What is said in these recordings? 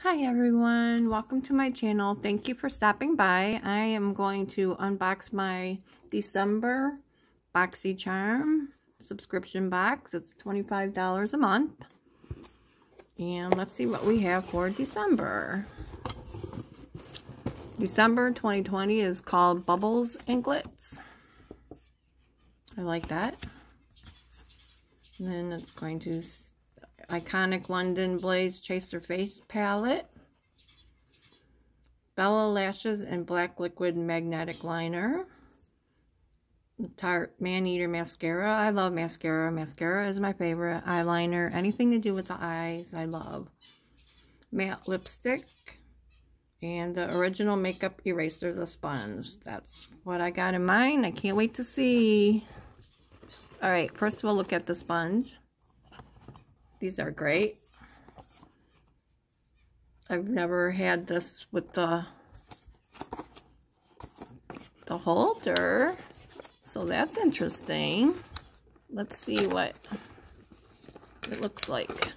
Hi everyone, welcome to my channel. Thank you for stopping by. I am going to unbox my December BoxyCharm subscription box. It's $25 a month. And let's see what we have for December. December 2020 is called Bubbles and Glitz. I like that. And then it's going to Iconic London Blaze Chaser Face Palette, Bella Lashes and Black Liquid Magnetic Liner, Tarte Man-Eater Mascara. I love mascara. Mascara is my favorite. Eyeliner. Anything to do with the eyes, I love. Matte Lipstick. And the original makeup eraser, the sponge. That's what I got in mind. I can't wait to see. Alright, first we'll look at the sponge. These are great. I've never had this with the holder, so that's interesting. Let's see what it looks like.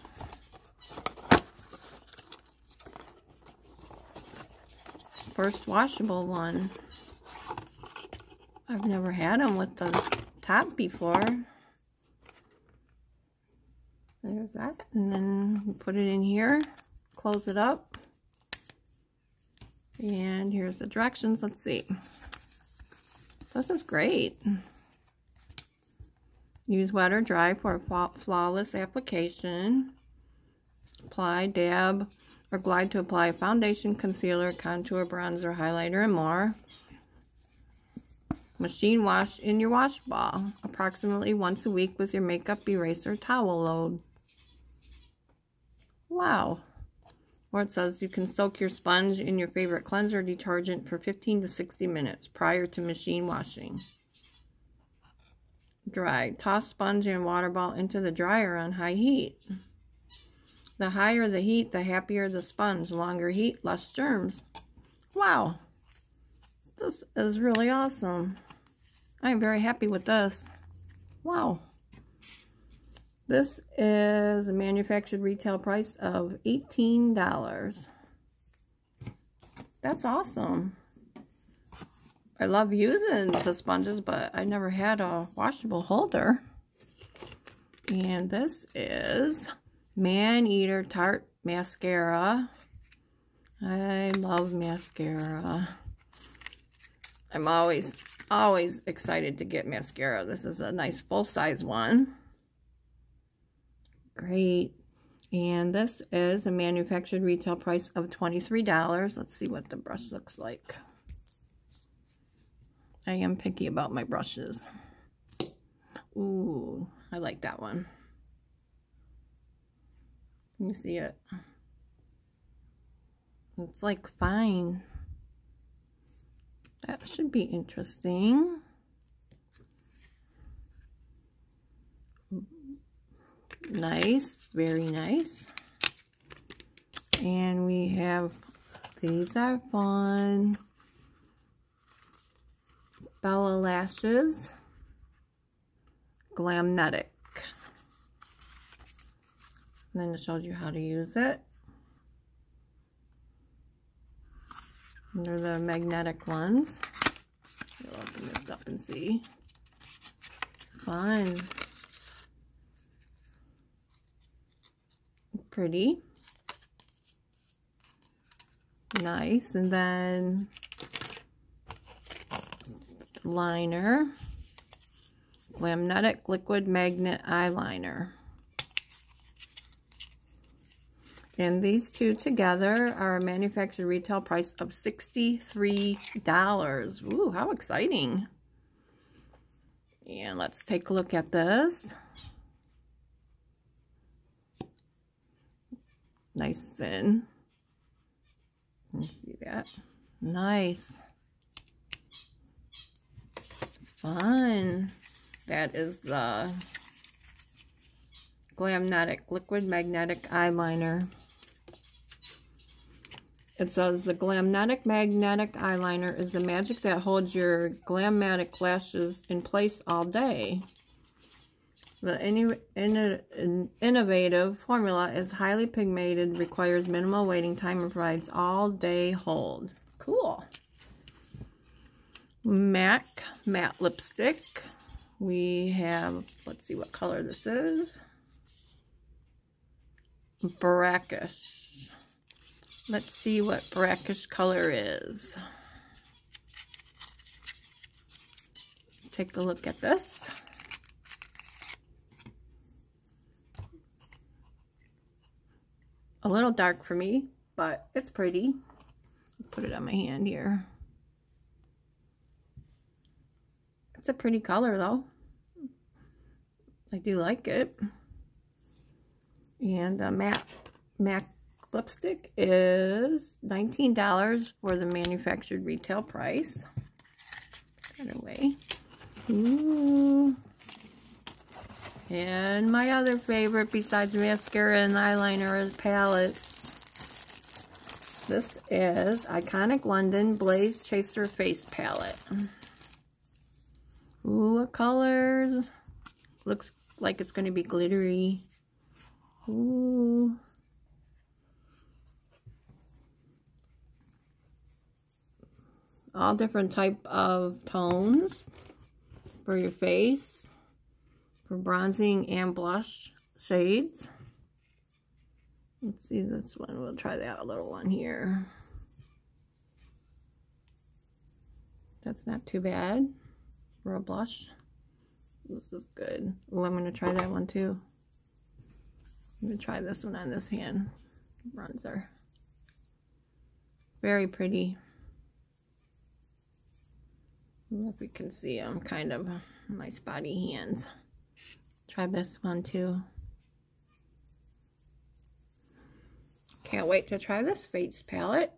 First washable one. I've never had them with the top before. There's that, and then we put it in here, close it up, and here's the directions. Let's see. This is great. Use wet or dry for a flawless application. Apply, dab, or glide to apply foundation, concealer, contour, bronzer, highlighter, and more. Machine wash in your wash ball approximately once a week with your makeup eraser towel load. Wow. Or it says you can soak your sponge in your favorite cleanser detergent for 15 to 60 minutes prior to machine washing. Dry. Toss sponge and water ball into the dryer on high heat. The higher the heat, the happier the sponge. Longer heat, less germs. Wow. This is really awesome. I'm very happy with this. Wow. This is a manufactured retail price of $18. That's awesome. I love using the sponges, but I never had a washable holder. And this is Man-Eater Tarte Mascara. I love mascara. I'm always excited to get mascara. This is a nice full-size one. Great. And this is a manufactured retail price of $23. Let's see what the brush looks like. I am picky about my brushes. Ooh, I like that one. Can you see it? It's like fine. That should be interesting. Nice, very nice. And we have, these are fun. Bella Lashes, Glamnetic. And then it shows you how to use it. And they're the magnetic ones. I'll open this up and see. Fun. Pretty. Nice. And then liner. Glamnetic Liquid Magnet Eyeliner. And these two together are a manufactured retail price of $63. Ooh, how exciting. And let's take a look at this. Nice thin. You see that? Nice. Fun. That is the Glamnetic Liquid Magnetic Eyeliner. It says the Glamnetic Magnetic Eyeliner is the magic that holds your glammatic lashes in place all day. The innovative formula is highly pigmented, requires minimal waiting time, and provides all-day hold. Cool. MAC matte lipstick. We have, let's see what color this is. Brackish. Let's see what brackish color is. Take a look at this. A little dark for me, but it's pretty. Put it on my hand here. It's a pretty color though. I do like it. And the MAC lipstick is $19 for the manufactured retail price. Put it away. Ooh. And my other favorite besides mascara and eyeliner is palettes. This is Iconic London Blaze Chaser Face Palette. Ooh, what colors? Looks like it's going to be glittery. Ooh. All different type of tones for your face, for bronzing and blush shades. Let's see this one. We'll try that little one here. That's not too bad for a blush. This is good. Oh, I'm going to try that one too. I'm going to try this one on this hand. Bronzer. Very pretty. I don't know if we can see them kind of my spotty hands. Try this one too. Can't wait to try this face palette.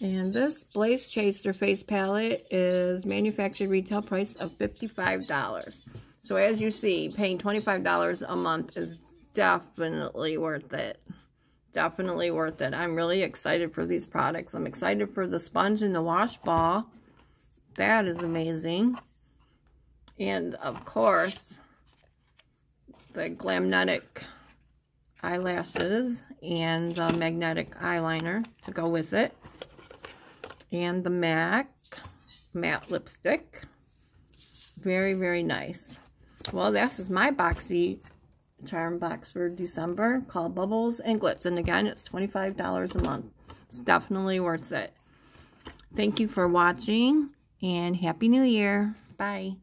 And this Blaze Chaser face palette is manufactured retail price of $55. So as you see, paying $25 a month is definitely worth it. Definitely worth it. I'm really excited for these products. I'm excited for the sponge and the wash ball. That is amazing. And of course, the Glamnetic eyelashes and the magnetic eyeliner to go with it. And the MAC matte lipstick. Very, very nice. Well, this is my BoxyCharm box for December called Bubbles and Glitz. And again, it's $25 a month. It's definitely worth it. Thank you for watching and Happy New Year. Bye.